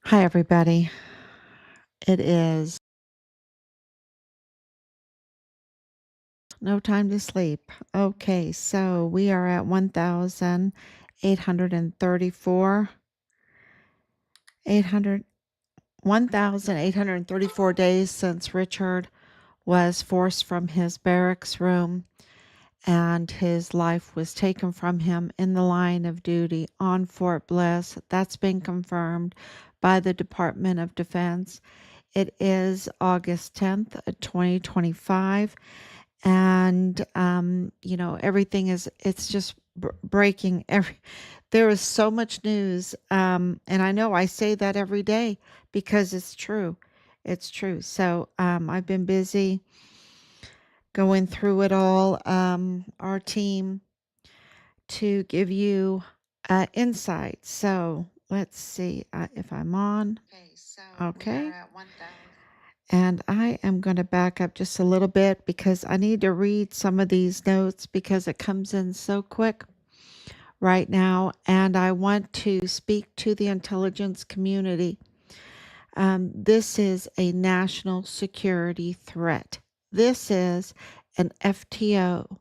Hi, everybody. It is no time to sleep. Okay, so we are at 1,834, 800, 1,834 days since Richard was forced from his barracks room and his life was taken from him in the line of duty on Fort Bliss. That's been confirmed by the Department of Defense. It is August 10th, 2025. And everything it's just breaking there is so much news, and I know I say that every day because it's true. So I've been busy going through it all, our team, to give you insight. So let's see if I'm on. Okay. And I am going to back up just a little bit because I need to read some of these notes because it comes in so quick right now. And I want to speak to the intelligence community. This is a national security threat. This is an FTO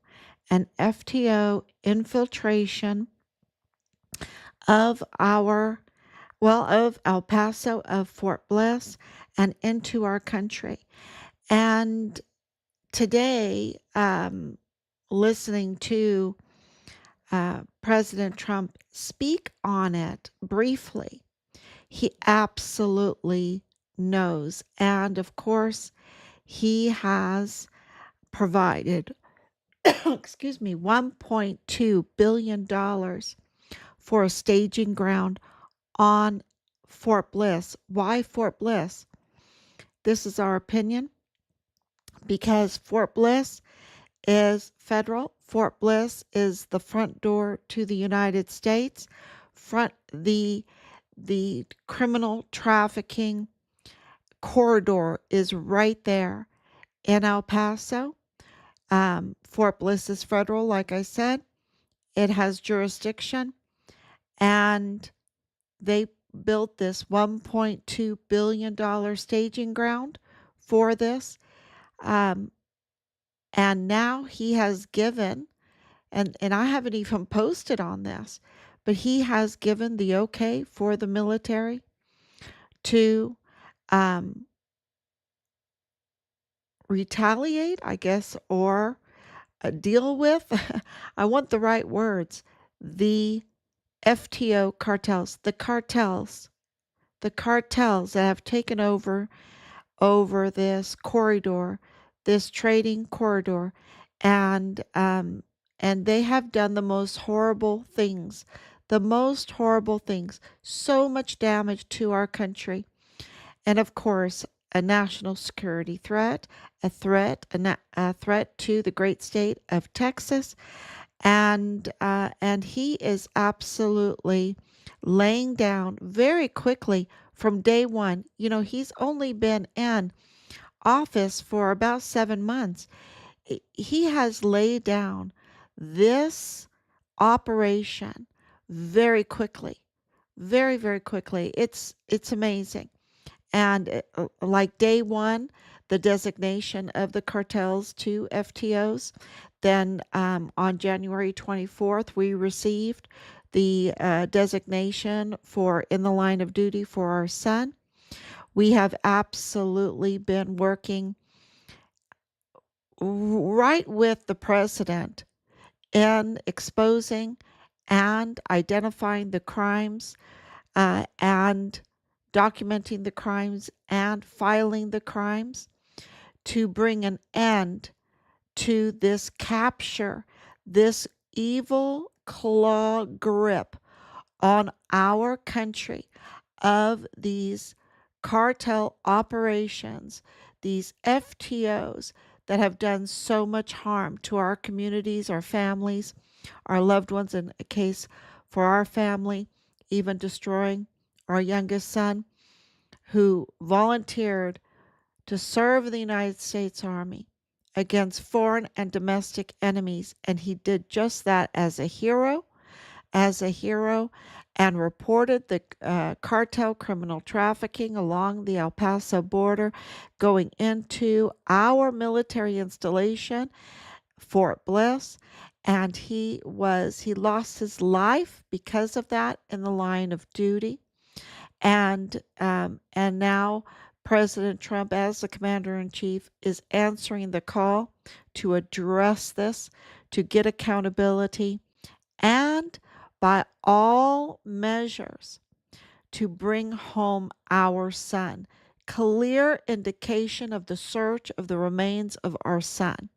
infiltration of of El Paso, of Fort Bliss, and into our country. And today, listening to President Trump speak on it briefly, he absolutely knows. And of course, he has provided, excuse me, $1.2 billion for a staging ground on Fort Bliss. Why Fort Bliss? This is our opinion because Fort Bliss is federal. Fort Bliss is the front door to the United States. The criminal trafficking corridor is right there in El Paso. Fort Bliss is federal, like I said. It has jurisdiction, and they built this $1.2 billion staging ground for this. Um, and now he has given, and I haven't even posted on this, but he has given the okay for the military to um, retaliate, I guess, or deal with, I want the right words, the FTO cartels, the cartels that have taken over this corridor, this trading corridor, and they have done the most horrible things, so much damage to our country, and of course, a national security threat, a threat to the great state of Texas, and he is absolutely laying down very quickly from day one. You know, he's only been in office for about 7 months. He has laid down this operation very quickly, very, very quickly. It's amazing. And like day one, the designation of the cartels to FTOs. Then on January 24th, we received the designation for in the line of duty for our son. We have absolutely been working right with the president in exposing and identifying the crimes, and documenting the crimes and filing the crimes to bring an end to this capture, this evil claw grip on our country of these cartel operations, these FTOs that have done so much harm to our communities, our families, our loved ones, in a case for our family, even destroying our youngest son who volunteered to serve the United States Army against foreign and domestic enemies. And he did just that as a hero, as a hero. and reported the cartel criminal trafficking along the El Paso border going into our military installation, Fort Bliss, and he lost his life because of that in the line of duty. And now President Trump, as the commander in chief, is answering the call to address this, to get accountability, and by all measures to bring home our son. Clear indication of the search of the remains of our son.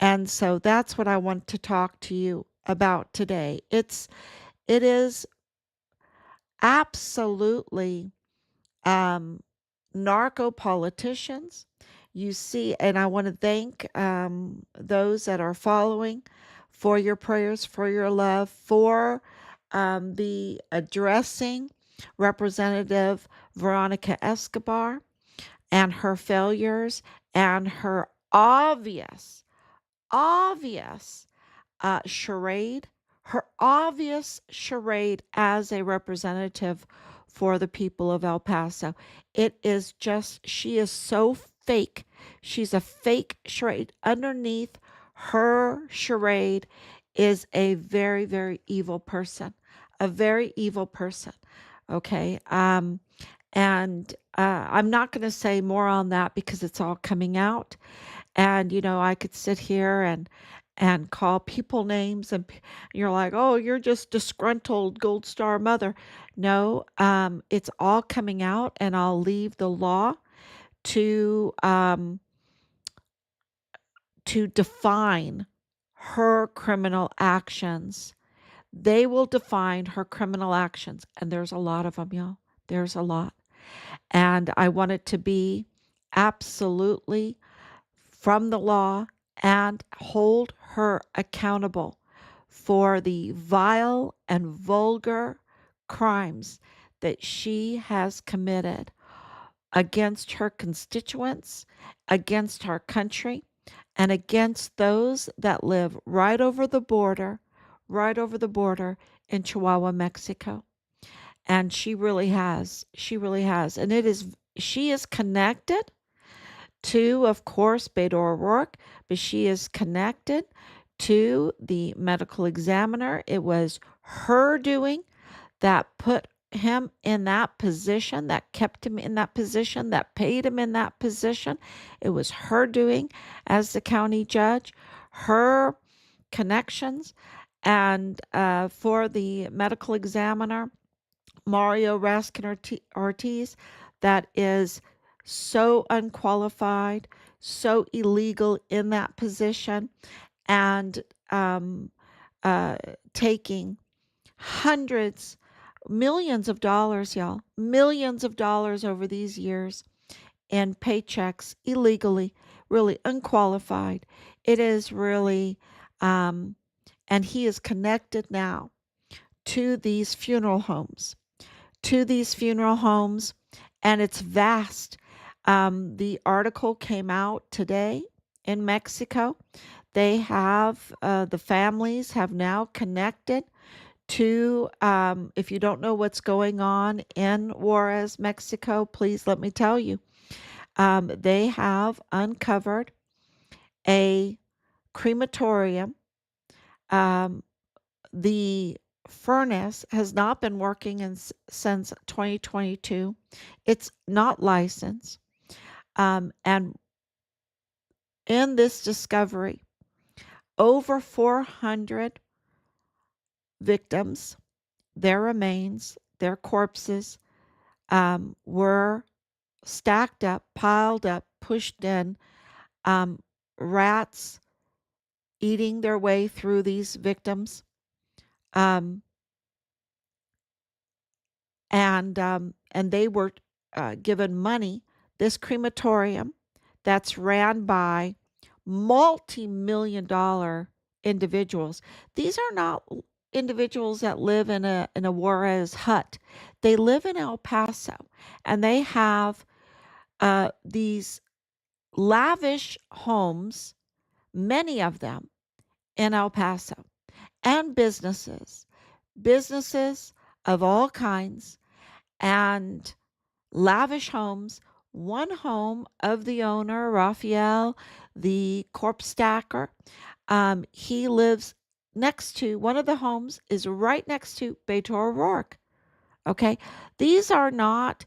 And so that's what I want to talk to you about today. It is absolutely narco politicians. You see, and I want to thank those that are following for your prayers, for your love, for the addressing Representative Veronica Escobar and her failures and her obvious charade, her obvious charade as a representative for the people of El Paso. It is just, she is so fake. She's a fake charade. Underneath her charade is a very, very evil person, a very evil person. Okay. And I'm not going to say more on that because it's all coming out. And I could sit here and call people names, and you're like, oh, you're just disgruntled Gold Star mother. No, it's all coming out, and I'll leave the law to define her criminal actions. They will define her criminal actions, and there's a lot of them, y'all. There's a lot. And I want it to be absolutely from the law and hold her accountable for the vile and vulgar crimes that she has committed against her constituents, against our country, and against those that live right over the border in Chihuahua, Mexico. And she really has. She really has. And she is connected to, of course, Beto O'Rourke, but she is connected to the medical examiner. It was her doing that put him in that position, that kept him in that position, that paid him in that position. It was her doing as the county judge, her connections. And for the medical examiner, Mario Raskin Ortiz, that is so unqualified, so illegal in that position, and taking hundreds, millions of dollars, y'all, millions of dollars over these years in paychecks illegally, really unqualified. It is really, and he is connected now to these funeral homes and it's vast. The article came out today in Mexico. They have, the families have now connected to, if you don't know what's going on in Juarez, Mexico, please let me tell you. They have uncovered a crematorium. The furnace has not been working since 2022. It's not licensed. And in this discovery, over 400 victims, their remains, their corpses, were stacked up, piled up, pushed in, rats eating their way through these victims. Um, and they were given money. This crematorium that's ran by multi-million-dollar individuals. These are not individuals that live in a Juarez hut. They live in El Paso, and they have these lavish homes, many of them in El Paso, and businesses. Businesses of all kinds and lavish homes. One home of the owner, Raphael, the corpse stacker, he lives next to one of the homes, is right next to Beto O'Rourke. Okay. These are not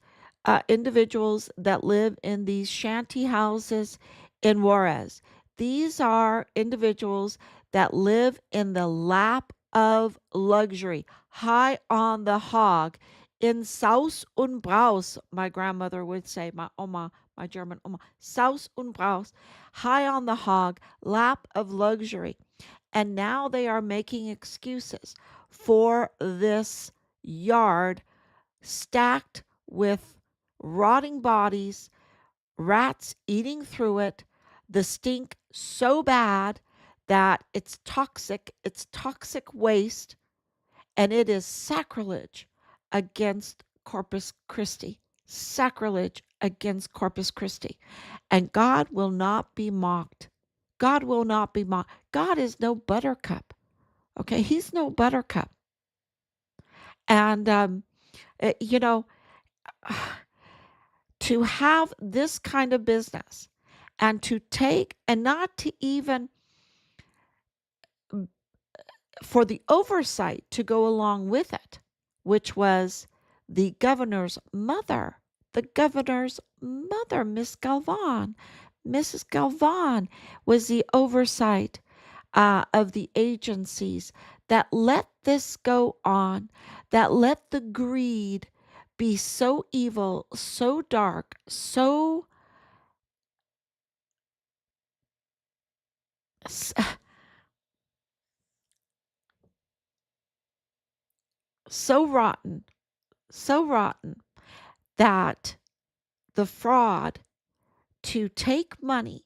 individuals that live in these shanty houses in Juarez. These are individuals that live in the lap of luxury, high on the hog, in Saus und Braus, my grandmother would say, my Oma, my German Oma, Saus und Braus, high on the hog, lap of luxury. And now they are making excuses for this yard stacked with rotting bodies, rats eating through it, the stink so bad that it's toxic waste, and it is sacrilege against Corpus Christi. Sacrilege against Corpus Christi. And God will not be mocked. God will not be mocked. God is no buttercup. Okay, he's no buttercup. And you know, to have this kind of business and to take and not to even for the oversight to go along with it, which was the governor's mother, Miss Galvan. Mrs. Galvan was the oversight of the agencies that let this go on, that let the greed be so evil, so dark, so rotten, so rotten that the fraud to take money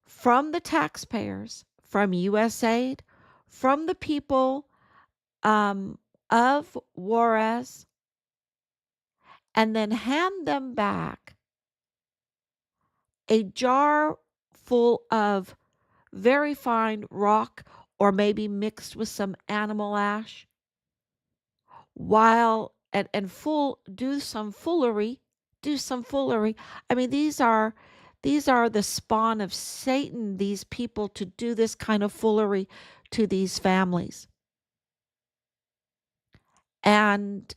from the taxpayers, from USAID, from the people of Juarez, and then hand them back a jar full of very fine rock or maybe mixed with some animal ash while and full do some foolery. I mean, these are the spawn of Satan, these people, to do this kind of foolery to these families. And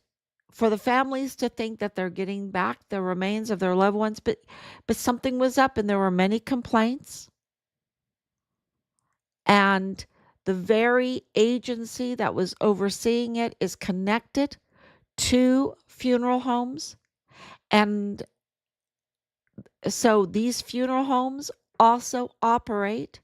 for the families to think that they're getting back the remains of their loved ones, but something was up and there were many complaints. And the very agency that was overseeing it is connected to funeral homes. And so these funeral homes also operate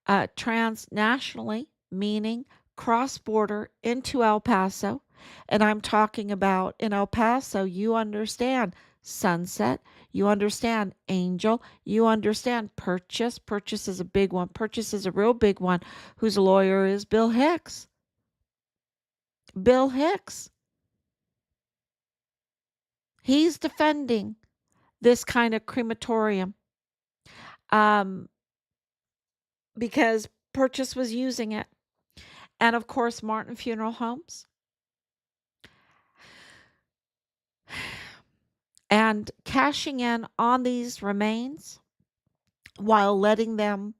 transnationally, meaning cross border into El Paso. And I'm talking about in El Paso, you understand Sunset, you understand Angel, you understand Purchase. Purchase is a big one. Purchase is a real big one, whose lawyer is Bill Hicks. Bill Hicks. He's defending this kind of crematorium um, because Purchase was using it. And of course, Martin Funeral Homes and cashing in on these remains while letting them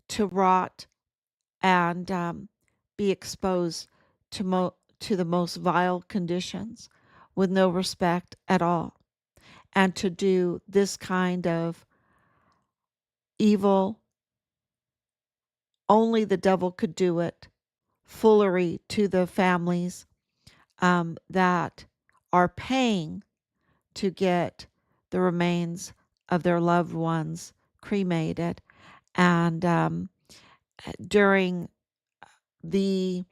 to rot and be exposed to the most vile conditions with no respect at all, and to do this kind of evil, only the devil could do it, foolery to the families that are paying to get the remains of their loved ones cremated. And during the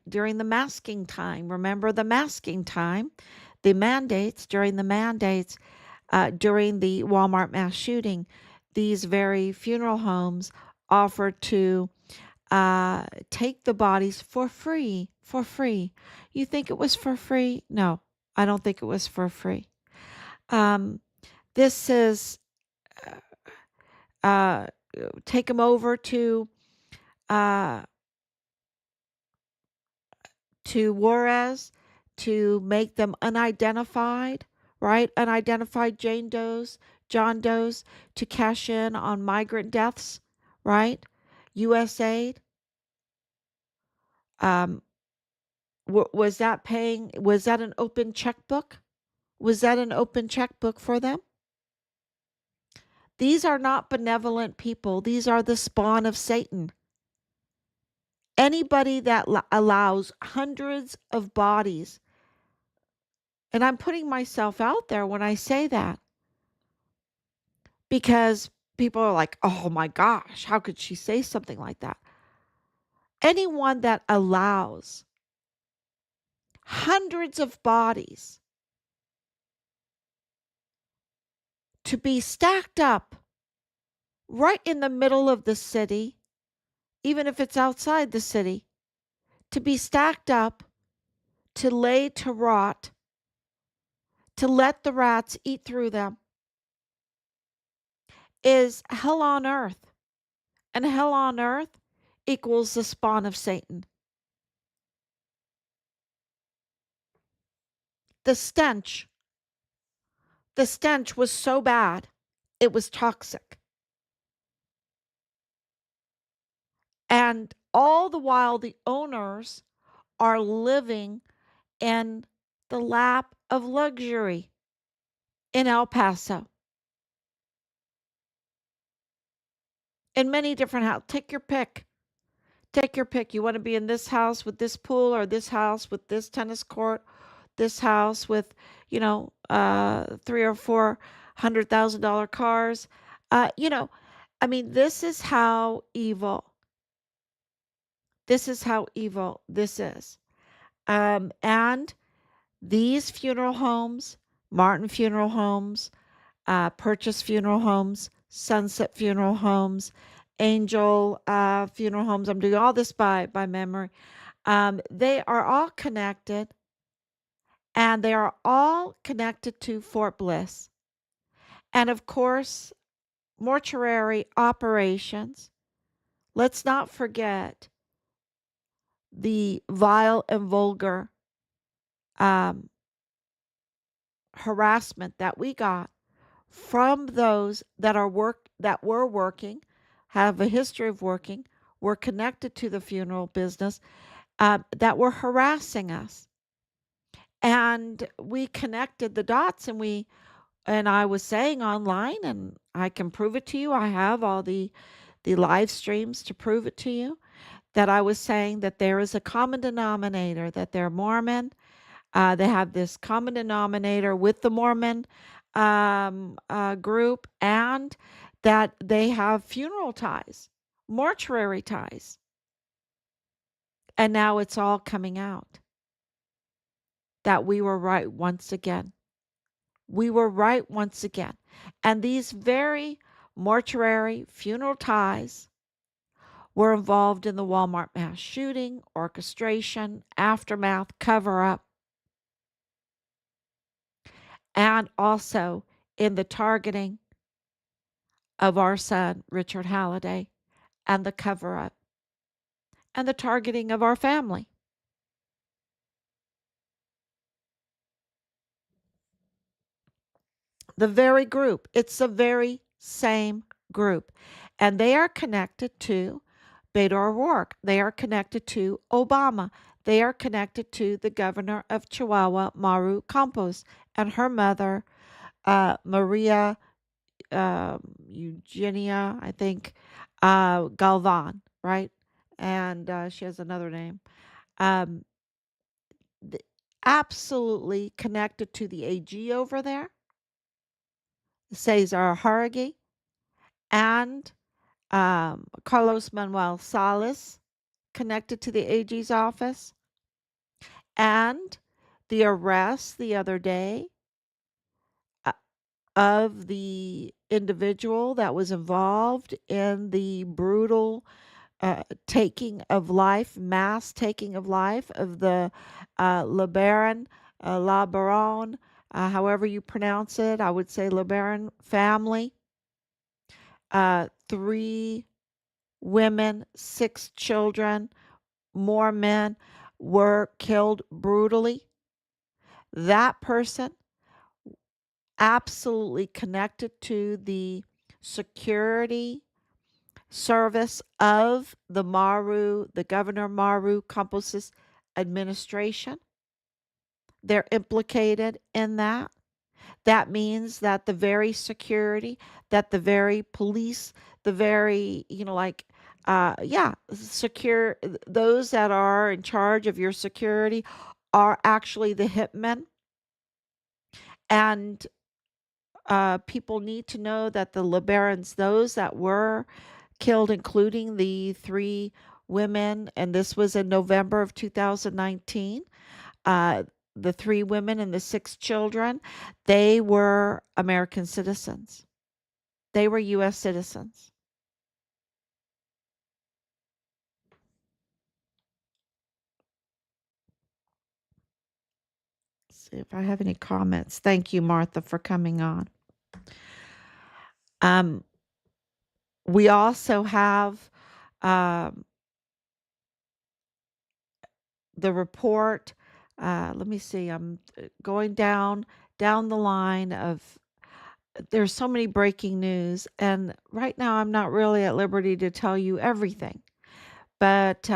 during the masking time, remember the masking time, the mandates, during the mandates, during the Walmart mass shooting, these very funeral homes offered to take the bodies for free. For free. You think it was for free? No, I don't think it was for free. Um, this is uh, take them over to uh, to Juarez to make them unidentified, right? Unidentified Jane Does, John Does, to cash in on migrant deaths, right? USAID. Um, was that paying? Was that an open checkbook? Was that an open checkbook for them? These are not benevolent people. These are the spawn of Satan. Anybody that allows hundreds of bodies, and I'm putting myself out there when I say that, because people are like, oh my gosh, how could she say something like that? Anyone that allows hundreds of bodies to be stacked up right in the middle of the city, even if it's outside the city, to be stacked up, to lay to rot, to let the rats eat through them, is hell on earth. And hell on earth equals the spawn of Satan. The stench, the stench was so bad, it was toxic. And all the while, the owners are living in the lap of luxury in El Paso. In many different houses. Take your pick. Take your pick. You want to be in this house with this pool, or this house with this tennis court, this house with, three or $400,000 cars. This is how evil. This is how evil this is. And these funeral homes, Martin Funeral Homes, Purchase Funeral Homes, Sunset Funeral Homes, Angel Funeral Homes. I'm doing all this by memory. They are all connected, and they are all connected to Fort Bliss. And of course, mortuary operations. Let's not forget the vile and vulgar um, harassment that we got from those that were working, have a history of working, were connected to the funeral business, that were harassing us. And we connected the dots, and I was saying online, and I can prove it to you. I have all the live streams to prove it to you, that I was saying that there is a common denominator, that they're Mormon. They have this common denominator with the Mormon group, and that they have funeral ties, mortuary ties. And now it's all coming out that we were right once again. We were right once again. And these very mortuary funeral ties were involved in the Walmart mass shooting, orchestration, aftermath, cover up, and also in the targeting of our son, Richard Halliday, and the cover up, and the targeting of our family. The very group, it's the very same group. And they are connected to Beto O'Rourke. They are connected to Obama. They are connected to the governor of Chihuahua, Maru Campos, and her mother, Maria Eugenia, I think, Galvan, right? And she has another name. Um, Absolutely connected to the AG over there, Cesar Haragi, and Carlos Manuel Salas, connected to the AG's office, and the arrest the other day uh, of the individual that was involved in the brutal taking of life, mass taking of life of the LeBaron, La Baron, however you pronounce it. I would say LeBaron family. Three women, six children, more men. were killed brutally. That person absolutely connected to the security service of the Governor Maru Campos's administration. They're implicated in that. That means that the very security, that the very police, the very, yeah, those that are in charge of your security are actually the hitmen. And people need to know that the LeBarons, those that were killed, including the three women, and this was in November of 2019, uh, the three women and the six children, they were American citizens. They were U.S. citizens. Let's see if I have any comments. Thank you, Martha, for coming on. Um, we also have um, the report. Let me see. I'm going down the line of. There's so many breaking news, and right now I'm not really at liberty to tell you everything. But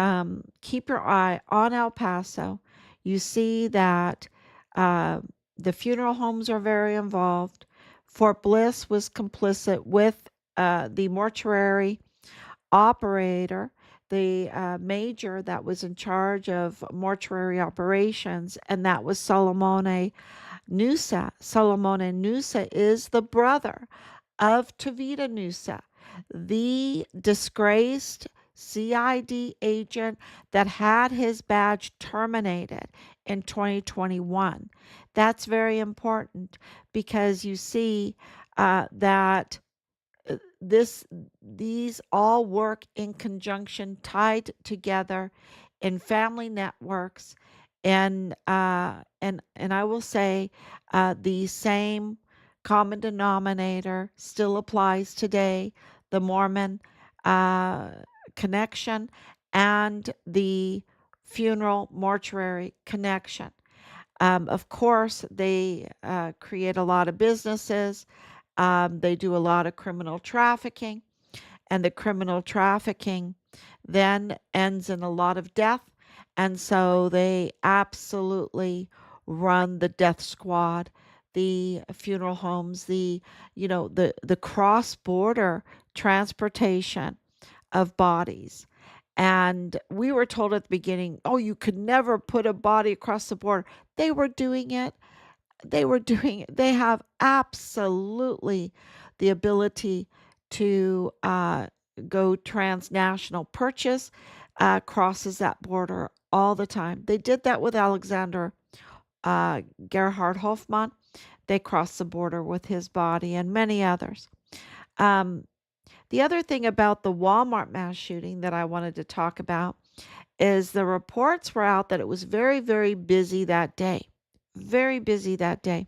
keep your eye on El Paso. You see that uh, the funeral homes are very involved. Fort Bliss was complicit with the mortuary operator, the major that was in charge of mortuary operations, and that was Solomone Nusa. Solomone Nusa is the brother of Tavita Nusa, the disgraced CID agent that had his badge terminated in 2021. That's very important because you see that this these all work in conjunction, tied together in family networks, and I will say the same common denominator still applies today: the Mormon uh, connection and the funeral mortuary connection. Of course, they create a lot of businesses. They do a lot of criminal trafficking, and the criminal trafficking then ends in a lot of death. And so they absolutely run the death squad, the funeral homes, the cross border transportation of bodies. And we were told at the beginning, oh, you could never put a body across the border. They were doing it. They have absolutely the ability to go transnational. Purchase crosses that border all the time. They did that with Alexander Gerhard Hofmann. They crossed the border with his body and many others. Um, the other thing about the Walmart mass shooting that I wanted to talk about is the reports were out that it was very, very busy that day. Very busy that day.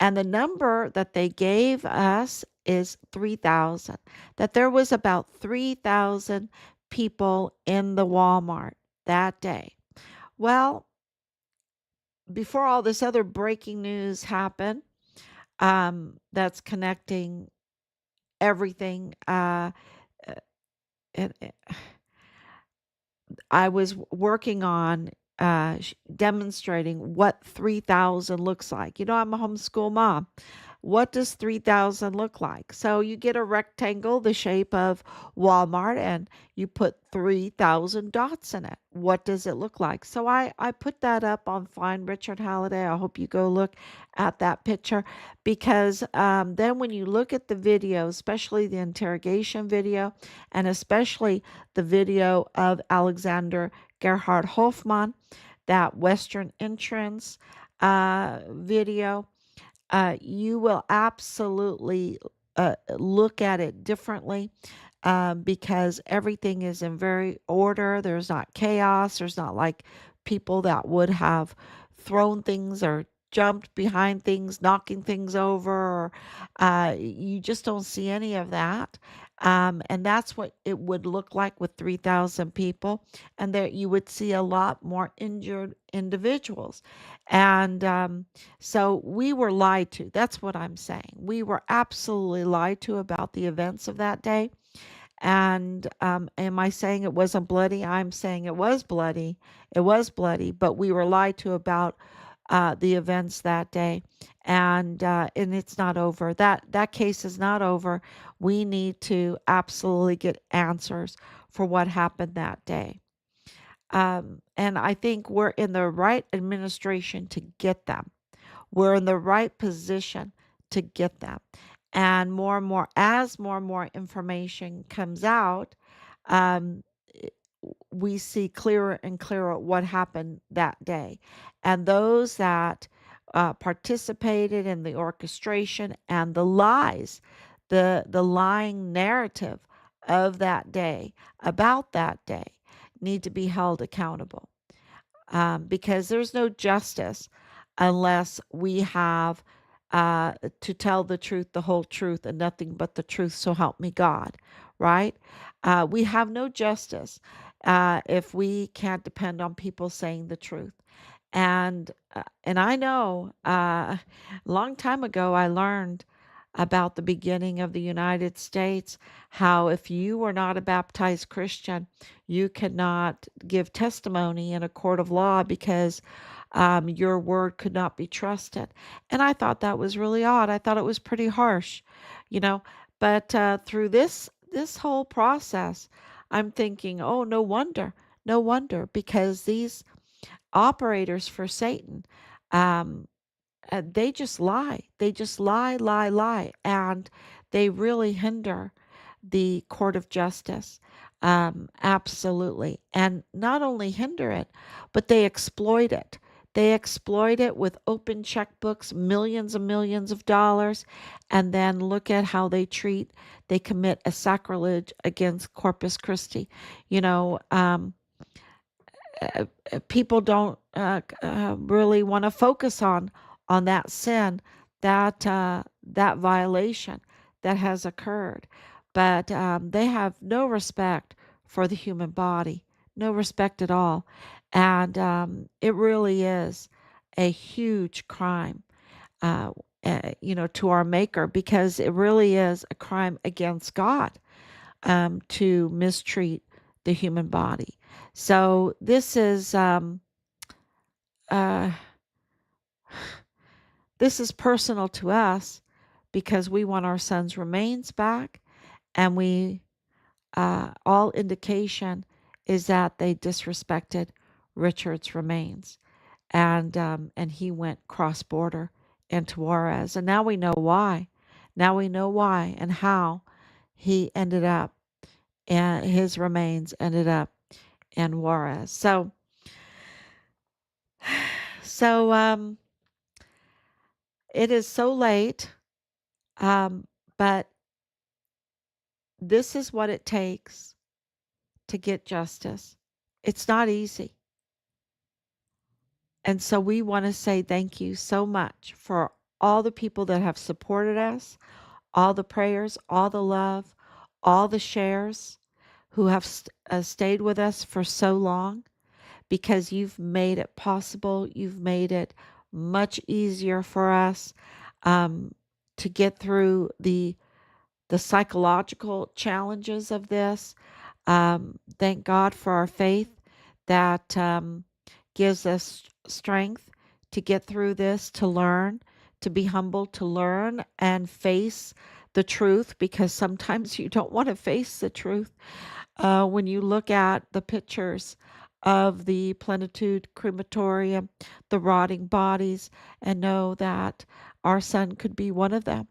And the number that they gave us is 3,000, that there was about 3,000 people in the Walmart that day. Well, before all this other breaking news happened, that's connecting everything. Uh, and I was working on demonstrating what 3,000 looks like. I'm a homeschool mom. What does 3,000 look like? So you get a rectangle the shape of Walmart and you put 3,000 dots in it. What does it look like? So I put that up on Find Richard Halliday. I hope you go look at that picture because then when you look at the video, especially the interrogation video, and especially the video of Alexander Gerhard Hofmann, that Western entrance video, you will absolutely look at it differently because everything is in very order. There's not chaos. There's not like people that would have thrown things or jumped behind things, knocking things over. Or, you just don't see any of that. And that's what it would look like with 3,000 people. And there you would see a lot more injured individuals. And so we were lied to. That's what I'm saying. We were absolutely lied to about the events of that day. And am I saying it wasn't bloody? I'm saying it was bloody. It was bloody, but we were lied to about the events that day, and it's not over. That case is not over. We need to absolutely get answers for what happened that day. And I think we're in the right administration to get them. We're in the right position to get them. And more, as more and more information comes out, um, we see clearer and clearer what happened that day. And those that participated in the orchestration and the lies, the lying narrative of that day, about that day, need to be held accountable, because there's no justice unless we have to tell the truth, the whole truth, and nothing but the truth. So help me God, right? We have no justice if we can't depend on people saying the truth. And I know a long time ago I learned about the beginning of the United States, how if you were not a baptized Christian, you cannot give testimony in a court of law because your word could not be trusted. And I thought that was really odd. I thought it was pretty harsh, you know. But through this whole process, I'm thinking, oh, no wonder, no wonder, because these operators for Satan, um, they just lie. They just lie, lie, lie. And they really hinder the court of justice. Absolutely. And not only hinder it, but they exploit it. They exploit it with open checkbooks, millions and millions of dollars, and then look at how they commit a sacrilege against Corpus Christi. You know, people don't really want to focus on that sin, that violation that has occurred, but they have no respect for the human body, no respect at all, and it really is a huge crime, uh, to our Maker, because it really is a crime against God, to mistreat the human body. So uh, this is personal to us because we want our son's remains back, and we all indication is that they disrespected Richard's remains, and he went cross border into Juarez, and now we know why. Now we know why and how he ended up, and his remains ended up in Juarez. So it is so late, um, but this is what it takes to get justice. It's not easy. And so we want to say thank you so much for all the people that have supported us, all the prayers, all the love, all the shares, who have stayed with us for so long, because you've made it possible. You've made it much easier for us, um, to get through the psychological challenges of this. Thank God for our faith that gives us strength to get through this, to learn, to be humble, to learn and face the truth, because sometimes you don't want to face the truth. When you look at the pictures of the Plenitude crematorium, the rotting bodies, and know that our son could be one of them,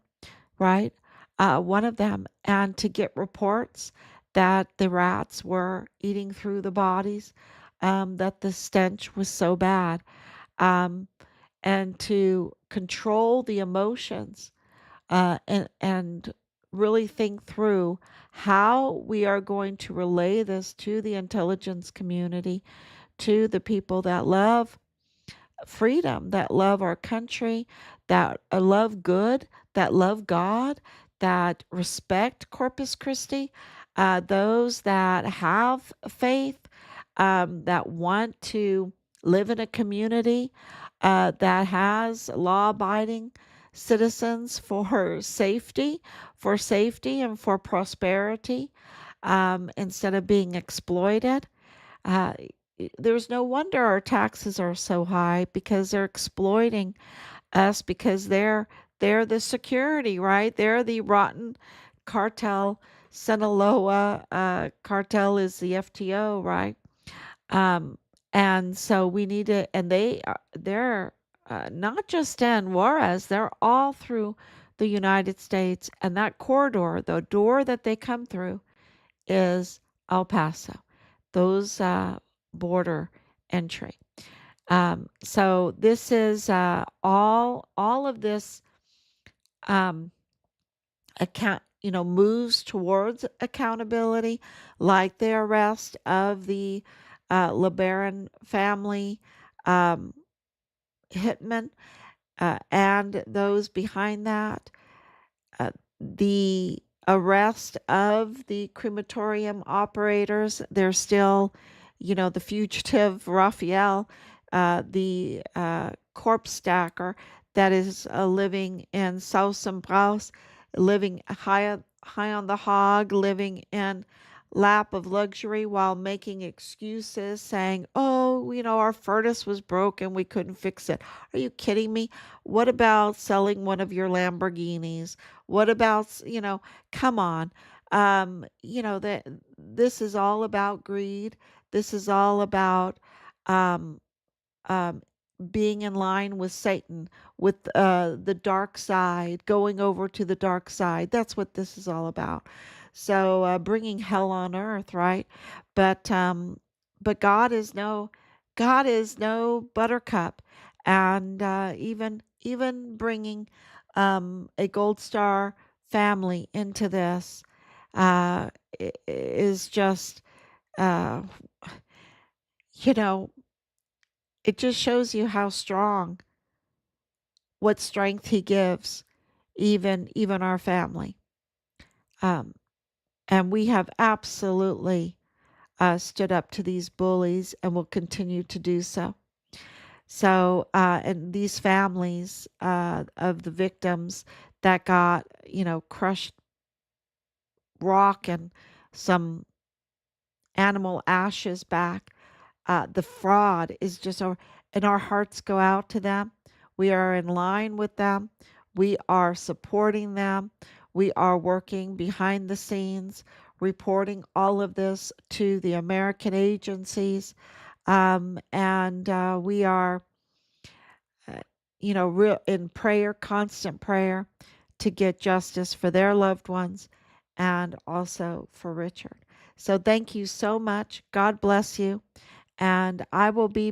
right? One of them, and to get reports that the rats were eating through the bodies, that the stench was so bad, um, and to control the emotions, and really think through how we are going to relay this to the intelligence community, to the people that love freedom, that love our country, that love good, that love God, that respect Corpus Christi, those that have faith, that want to live in a community that has law-abiding citizens for safety and for prosperity, instead of being exploited. Uh, there's no wonder our taxes are so high because they're exploiting us because they're the security, right? They're the rotten cartel. Sinaloa cartel is the FTO, right? Um, and so we need to, and they're not just in Juarez, they're all through the United States. And that corridor, the door that they come through, is El Paso, those border entry. So this is all of this um, account, moves towards accountability, like the arrest of the LeBaron family um, hitman and those behind that. The arrest of the crematorium operators, they're still, the fugitive Raphael, the corpse stacker that is living in Sausenbraus, living high on the hog, living in lap of luxury while making excuses, saying, "Oh, our furnace was broken, we couldn't fix it." Are you kidding me? What about selling one of your Lamborghinis? What about, come on. That this is all about greed. This is all about um, um, being in line with Satan, with the dark side, going over to the dark side. That's what this is all about. So bringing hell on earth, right? But but God is no buttercup, and even bringing a Gold Star family into this is just uh, you know it just shows you how strong, what strength he gives, even our family. Um, and we have absolutely stood up to these bullies and will continue to do so. So, and these families of the victims that got, crushed rock and some animal ashes back, the fraud is just over, and our hearts go out to them. We are in line with them. We are supporting them. We are working behind the scenes, reporting all of this to the American agencies. And we are, uh, real in prayer, constant prayer to get justice for their loved ones and also for Richard. So thank you so much. God bless you. And I will be